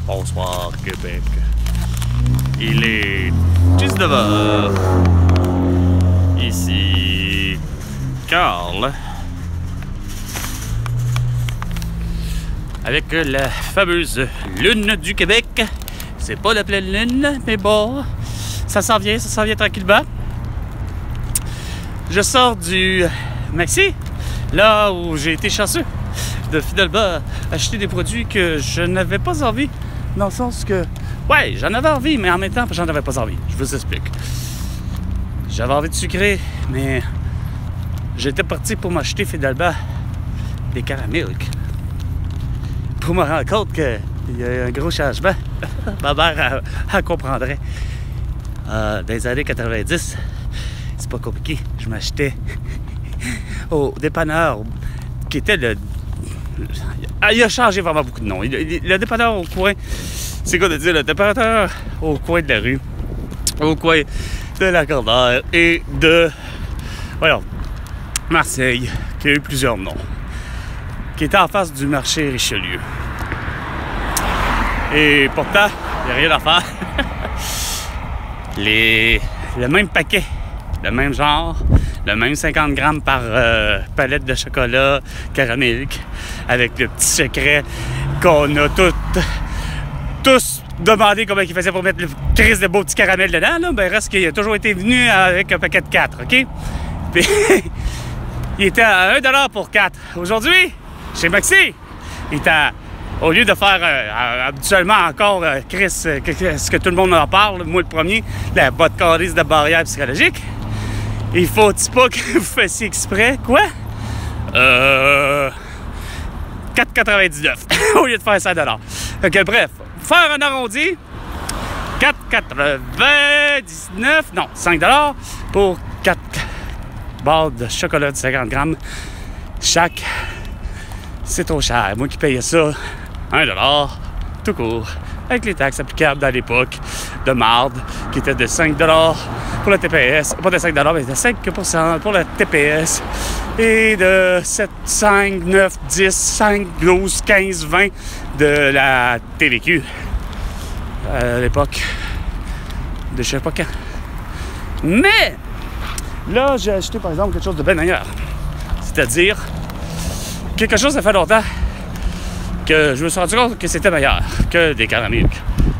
Bonsoir Québec. Il est 19h. Ici Carl. Avec la fameuse lune du Québec. C'est pas la pleine lune, mais bon, ça s'en vient tranquillement. Je sors du Maxi, là où j'ai été chanceux de finalement acheter des produits que je n'avais pas envie. Dans le sens que, ouais, j'en avais envie, mais en même temps, j'en avais pas envie. Je vous explique. J'avais envie de sucrer, mais j'étais parti pour m'acheter finalement des caramilk. Pour me rendre compte qu'il y a un gros changement. Ma mère, elle comprendrait. Dans les années 90, c'est pas compliqué. Je m'achetais au dépanneur qui était le... Il a changé vraiment beaucoup de noms. Le dépanneur au coin, c'est quoi de dire? Le dépanneur au coin de la rue, au coin de la Cordaire et de... Voyons, Marseille, qui a eu plusieurs noms, qui était en face du marché Richelieu. Et pourtant, il n'y a rien à faire. Le même paquet, le même genre, le même 50 grammes par palette de chocolat caramilk, avec le petit secret qu'on a tous demandé comment il faisait pour mettre le crise de beau petit caramel dedans. Là. Ben, reste qu'il a toujours été venu avec un paquet de 4, OK? Puis, il était à 1$ pour 4. Aujourd'hui, chez Maxi, il est à... Au lieu de faire habituellement encore, Chris, ce que tout le monde en parle, moi le premier, la botte carrée de barrière psychologique, il faut-il pas que vous fassiez exprès, quoi? 4,99 au lieu de faire 5$. Fait que bref, faire un arrondi, 4,99, non, 5$ pour 4 barres de chocolat de 50 grammes chaque. C'est trop cher. Moi qui payais ça 1$ tout court, avec les taxes applicables dans l'époque de marde, qui était de 5$ pour le TPS, pas de 5$, mais de 5% pour le TPS, et de 7, 5, 9, 10, 5, 12, 15, 20 de la TVQ à l'époque de je sais pas quand. Mais là, j'ai acheté par exemple quelque chose de bien meilleur, c'est-à-dire quelque chose ça fait longtemps que je me suis rendu compte que c'était meilleur que des caramilk.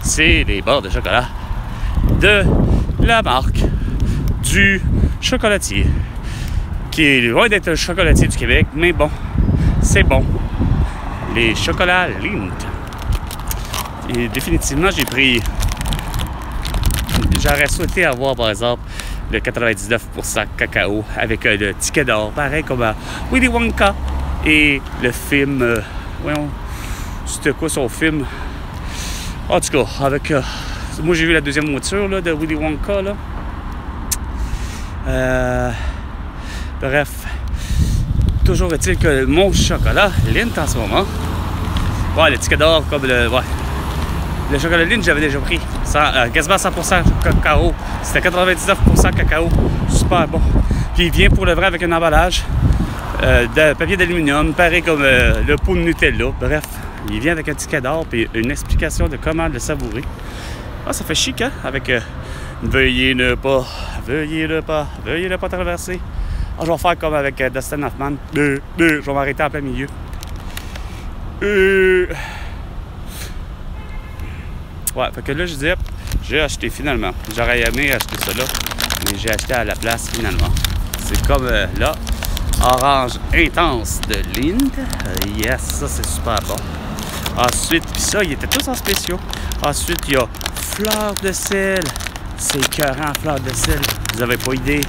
C'est les barres de chocolat de la marque du chocolatier, qui est loin d'être un chocolatier du Québec, mais bon, c'est bon. Les chocolats Lindt. Et définitivement, j'aurais souhaité avoir, par exemple, le 99% cacao avec le ticket d'or, pareil comme à Willy Wonka et le film... voyons, c'était quoi son film? En tout cas, avec... moi, j'ai vu la deuxième mouture là, de Willy Wonka, là. Bref. Toujours est-il que mon chocolat Lindt en ce moment... Ouais, le ticket d'or comme le... Ouais. Le chocolat Lindt, j'avais déjà pris. Quasiment 100% cacao. C'était 99% cacao. Super bon. Puis il vient pour le vrai avec un emballage de papier d'aluminium, pareil comme le pot de Nutella. Bref, il vient avec un ticket d'or et une explication de comment le savourer. Ah, ça fait chic, hein? Avec veuillez ne pas traverser. Ah, je vais faire comme avec Dustin Hoffman. Je vais m'arrêter en plein milieu. Ouais, fait que là, je disais, j'ai acheté finalement. J'aurais aimé acheter ça là, mais j'ai acheté à la place finalement. C'est comme là, orange intense de Lindt. Yes, ça c'est super bon. Ensuite, puis ça, ils étaient tous en spéciaux. Ensuite, il y a fleur de sel. C'est écœurant, fleur de sel. Vous avez pas idée.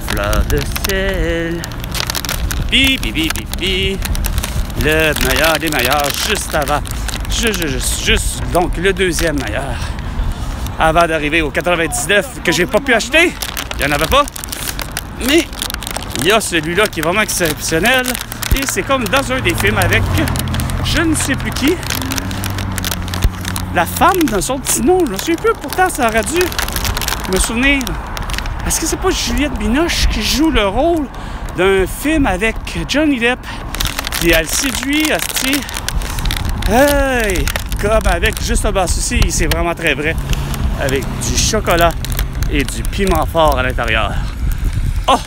Fleur de sel. Pi. Le meilleur des meilleurs, juste avant. Juste, donc le deuxième meilleur. Avant d'arriver au 99 que j'ai pas pu acheter. Il n'y en avait pas. Mais il y a celui-là qui est vraiment exceptionnel. Et c'est comme dans un des films avec je ne sais plus qui. La femme dans son petit nom, je ne sais plus, pourtant ça aurait dû me souvenir. Est-ce que c'est pas Juliette Binoche qui joue le rôle d'un film avec Johnny Depp? Puis elle séduit, hostie. Hey! comme avec justement ceci, c'est vraiment très vrai, avec du chocolat et du piment fort à l'intérieur. Oh,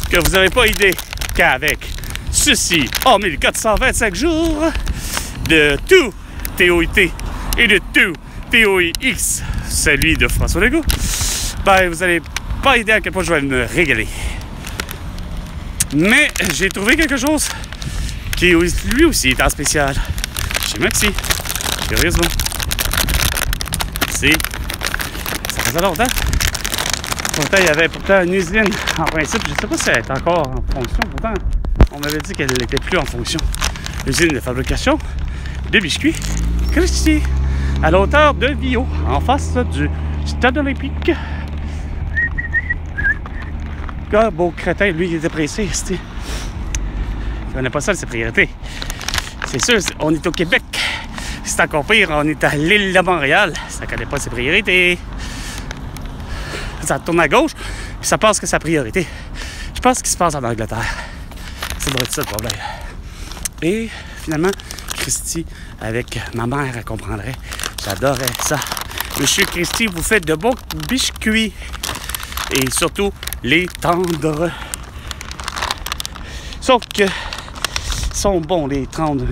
que vous n'avez pas idée qu'avec ceci, en 1425 jours de tout TOIT et de tout TOIX, celui de François Legault, ben vous n'avez pas idée à quel point je vais me régaler. Mais j'ai trouvé quelque chose qui lui aussi est en spécial chez Maxi. Curieusement. Ça faisait longtemps. Pourtant, il y avait une usine en principe. Je ne sais pas si elle est encore en fonction. Pourtant, on m'avait dit qu'elle n'était plus en fonction. L'usine de fabrication de biscuits Christie, à la hauteur de Vio, en face du stade olympique. Gars, beau crétin, lui, il était pressé. Il connaît pas ça, ses priorités. C'est sûr, on est au Québec. C'est encore pire, on est à l'île de Montréal. Ça connaît pas ses priorités. Ça tourne à gauche, puis ça pense que c'est sa priorité. Je pense qu'il se passe en Angleterre. Ça doit être ça le problème. Et finalement, Christy, avec ma mère, elle comprendrait. J'adorais ça. Monsieur Christy, vous faites de bons biscuits. Et surtout, les tendres. Sauf que, ils sont bons, les tendres.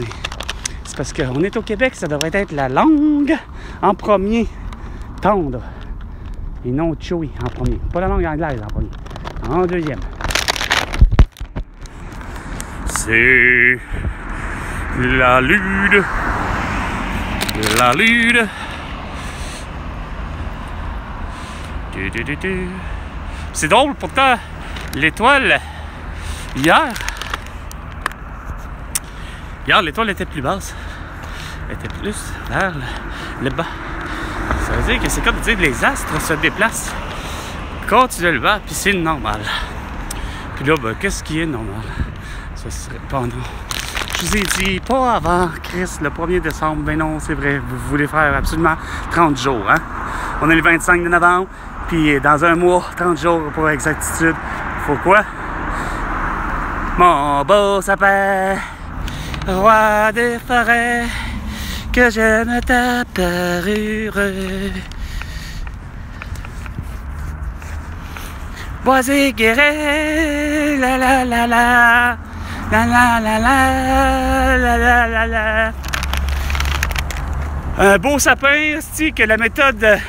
C'est parce qu'on est au Québec, ça devrait être la langue en premier. Tendre. Et non chewy en premier. Pas la langue anglaise en premier. En deuxième. C'est la lune. La lune. C'est drôle, pourtant, l'étoile, hier, l'étoile était plus basse. Elle était plus vers le bas. Ça veut dire que c'est comme dire que les astres se déplacent continuellement, puis c'est normal. Puis là, ben, qu'est-ce qui est normal? Ce serait pas non. Je vous ai dit, pas avant, Chris, le 1er décembre. Ben non, c'est vrai, vous voulez faire absolument 30 jours, hein? On est le 25 de novembre, puis dans un mois, 30 jours pour exactitude. Faut quoi? Mon beau sapin, roi des forêts, que j'aime ta parure. Bois et guéret, la la la la, la la la la, la la la la. Un beau sapin, c'est que la méthode,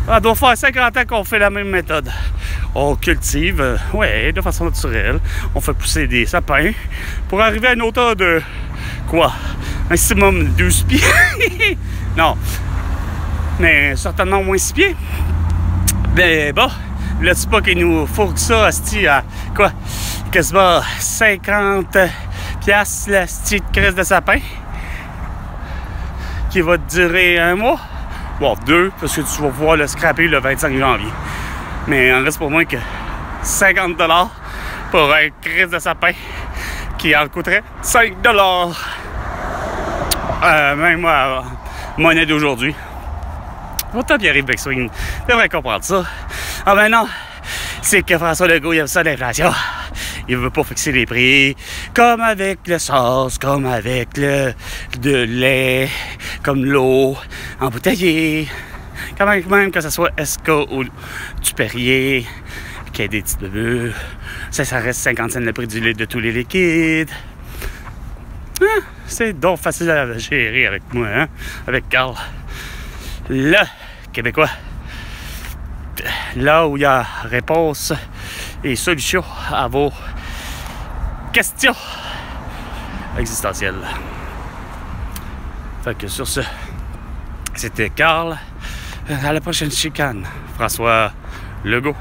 on doit faire 50 ans qu'on fait la même méthode. On cultive, ouais, de façon naturelle. On fait pousser des sapins pour arriver à une hauteur de quoi? Maximum 12 pieds. Non. Mais certainement au moins 6 pieds. Ben bon, là c'est pas qu'il nous faut que ça, asti, à quoi? Quasiment 50 piastres, l'asti de crise de sapin. Qui va durer un mois. Bon, 2, parce que tu vas pouvoir le scraper le 25 janvier. Mais il en reste pour moins que 50 $ pour un crise de sapin qui en coûterait 5 $. Même moi, monnaie d'aujourd'hui. Pourtant, Pierre-Yves Beckswing devrait comprendre ça. Ah ben non, c'est que François Legault, il aime ça l'inflation. Il veut pas fixer les prix, comme avec le sauce, comme avec le lait, comme l'eau embouteillée. Quand même que ce soit Esco ou du Perrier, qu'il y ait des petites bebeux, ça reste 50 cents le prix du lait de tous les liquides. Hein? C'est donc facile à gérer avec moi, hein? Avec Carl. Le Québécois. Là où il y a réponse et solution à vos questions existentielles. Fait que sur ce, c'était Carl. À la prochaine chicane. François Legault.